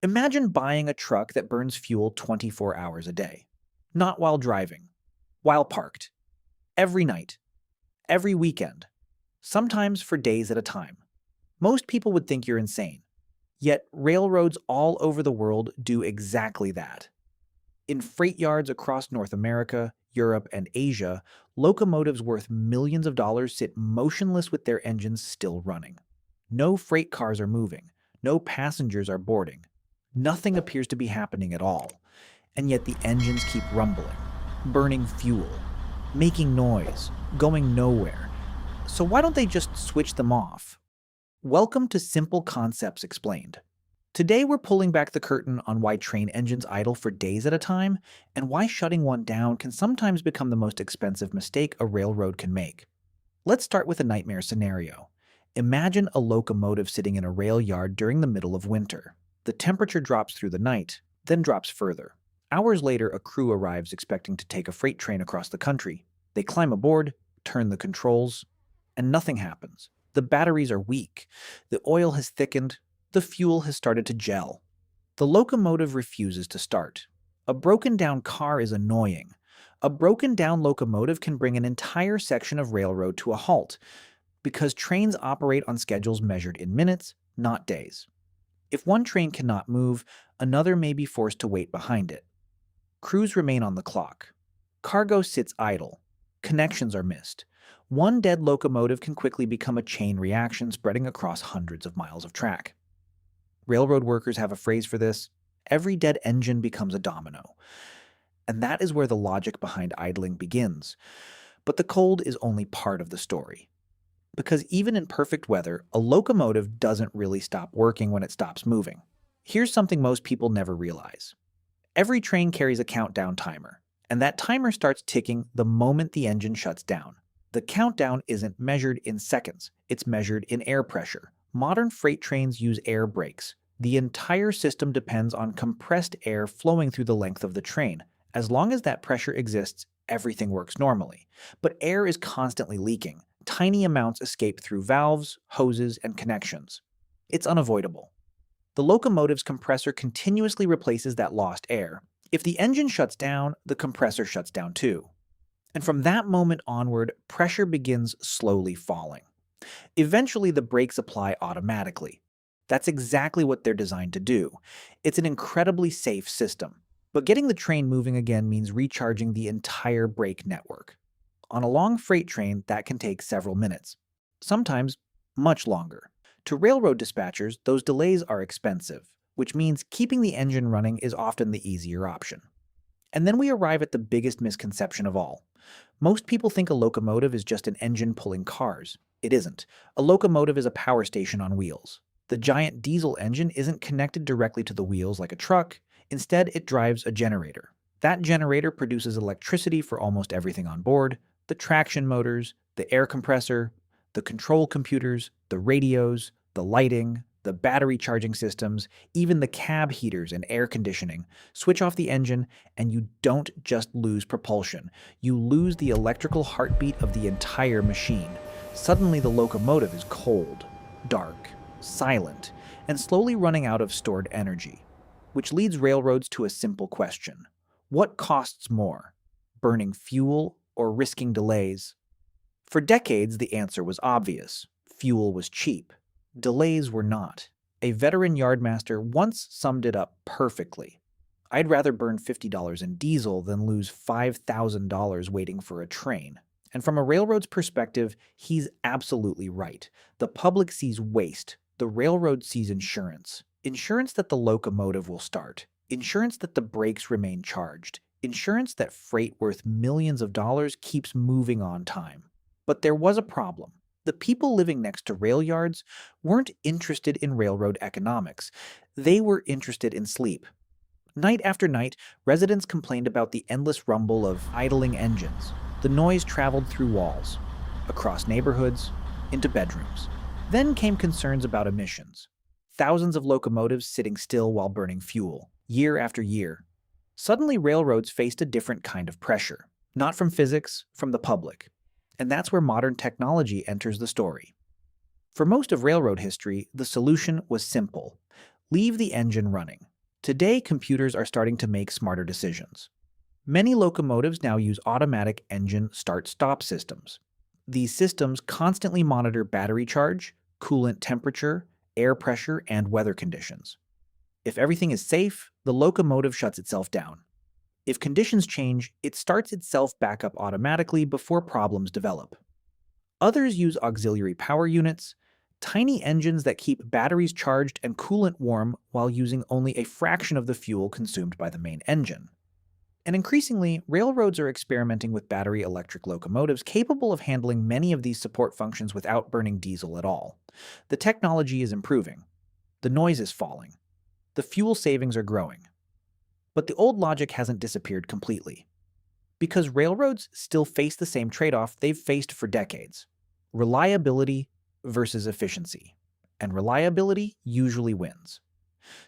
Imagine buying a truck that burns fuel 24 hours a day. Not while driving, while parked. Every night, every weekend, sometimes for days at a time. Most people would think you're insane. Yet railroads all over the world do exactly that. In freight yards across North America, Europe, and Asia, locomotives worth millions of dollars sit motionless with their engines still running. No freight cars are moving. No passengers are boarding. Nothing appears to be happening at all. And yet the engines keep rumbling, burning fuel, making noise, going nowhere. So why don't they just switch them off? Welcome to Simple Concepts Explained. Today we're pulling back the curtain on why train engines idle for days at a time and why shutting one down can sometimes become the most expensive mistake a railroad can make. Let's start with a nightmare scenario. Imagine a locomotive sitting in a rail yard during the middle of winter. The temperature drops through the night, then drops further. Hours later, a crew arrives expecting to take a freight train across the country. They climb aboard, turn the controls, and nothing happens. The batteries are weak. The oil has thickened. The fuel has started to gel. The locomotive refuses to start. A broken down car is annoying. A broken down locomotive can bring an entire section of railroad to a halt because trains operate on schedules measured in minutes, not days. If one train cannot move, another may be forced to wait behind it. Crews remain on the clock. Cargo sits idle. Connections are missed. One dead locomotive can quickly become a chain reaction spreading across hundreds of miles of track. Railroad workers have a phrase for this: every dead engine becomes a domino. And that is where the logic behind idling begins. But the cold is only part of the story. Because even in perfect weather, a locomotive doesn't really stop working when it stops moving. Here's something most people never realize. Every train carries a countdown timer, and that timer starts ticking the moment the engine shuts down. The countdown isn't measured in seconds, it's measured in air pressure. Modern freight trains use air brakes. The entire system depends on compressed air flowing through the length of the train. As long as that pressure exists, everything works normally. But air is constantly leaking. Tiny amounts escape through valves, hoses, and connections. It's unavoidable. The locomotive's compressor continuously replaces that lost air. If the engine shuts down, the compressor shuts down too. And from that moment onward, pressure begins slowly falling. Eventually, the brakes apply automatically. That's exactly what they're designed to do. It's an incredibly safe system. But getting the train moving again means recharging the entire brake network. On a long freight train, that can take several minutes, sometimes much longer. To railroad dispatchers, those delays are expensive, which means keeping the engine running is often the easier option. And then we arrive at the biggest misconception of all. Most people think a locomotive is just an engine pulling cars. It isn't. A locomotive is a power station on wheels. The giant diesel engine isn't connected directly to the wheels like a truck. Instead, it drives a generator. That generator produces electricity for almost everything on board: the traction motors, the air compressor, the control computers, the radios, the lighting, the battery charging systems, even the cab heaters and air conditioning. Switch off the engine, and you don't just lose propulsion. You lose the electrical heartbeat of the entire machine. Suddenly, the locomotive is cold, dark, silent, and slowly running out of stored energy. Which leads railroads to a simple question: what costs more, burning fuel or risking delays? For decades, the answer was obvious. Fuel was cheap. Delays were not. A veteran yardmaster once summed it up perfectly: "I'd rather burn $50 in diesel than lose $5,000 waiting for a train." And from a railroad's perspective, he's absolutely right. The public sees waste. The railroad sees insurance. Insurance that the locomotive will start. Insurance that the brakes remain charged. Insurance that freight worth millions of dollars keeps moving on time. But there was a problem. The people living next to rail yards weren't interested in railroad economics. They were interested in sleep. Night after night, residents complained about the endless rumble of idling engines. The noise traveled through walls, across neighborhoods, into bedrooms. Then came concerns about emissions. Thousands of locomotives sitting still while burning fuel, year after year. Suddenly, railroads faced a different kind of pressure. Not from physics, from the public. And that's where modern technology enters the story. For most of railroad history, the solution was simple: Leave the engine running. Today, computers are starting to make smarter decisions. Many locomotives now use automatic engine start-stop systems. These systems constantly monitor battery charge, coolant temperature, air pressure, and weather conditions. If everything is safe, the locomotive shuts itself down. If conditions change, it starts itself back up automatically before problems develop. Others use auxiliary power units, tiny engines that keep batteries charged and coolant warm while using only a fraction of the fuel consumed by the main engine. And increasingly, railroads are experimenting with battery electric locomotives capable of handling many of these support functions without burning diesel at all. The technology is improving. The noise is falling. The fuel savings are growing. But the old logic hasn't disappeared completely. Because railroads still face the same trade-off they've faced for decades: reliability versus efficiency. And reliability usually wins.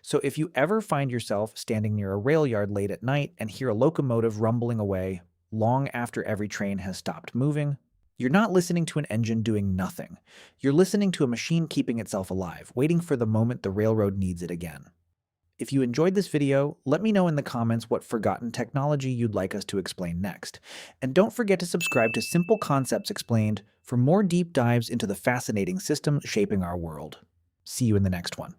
So if you ever find yourself standing near a rail yard late at night and hear a locomotive rumbling away long after every train has stopped moving, you're not listening to an engine doing nothing. You're listening to a machine keeping itself alive, waiting for the moment the railroad needs it again. If you enjoyed this video, let me know in the comments what forgotten technology you'd like us to explain next. And don't forget to subscribe to Simple Concepts Explained for more deep dives into the fascinating systems shaping our world. See you in the next one.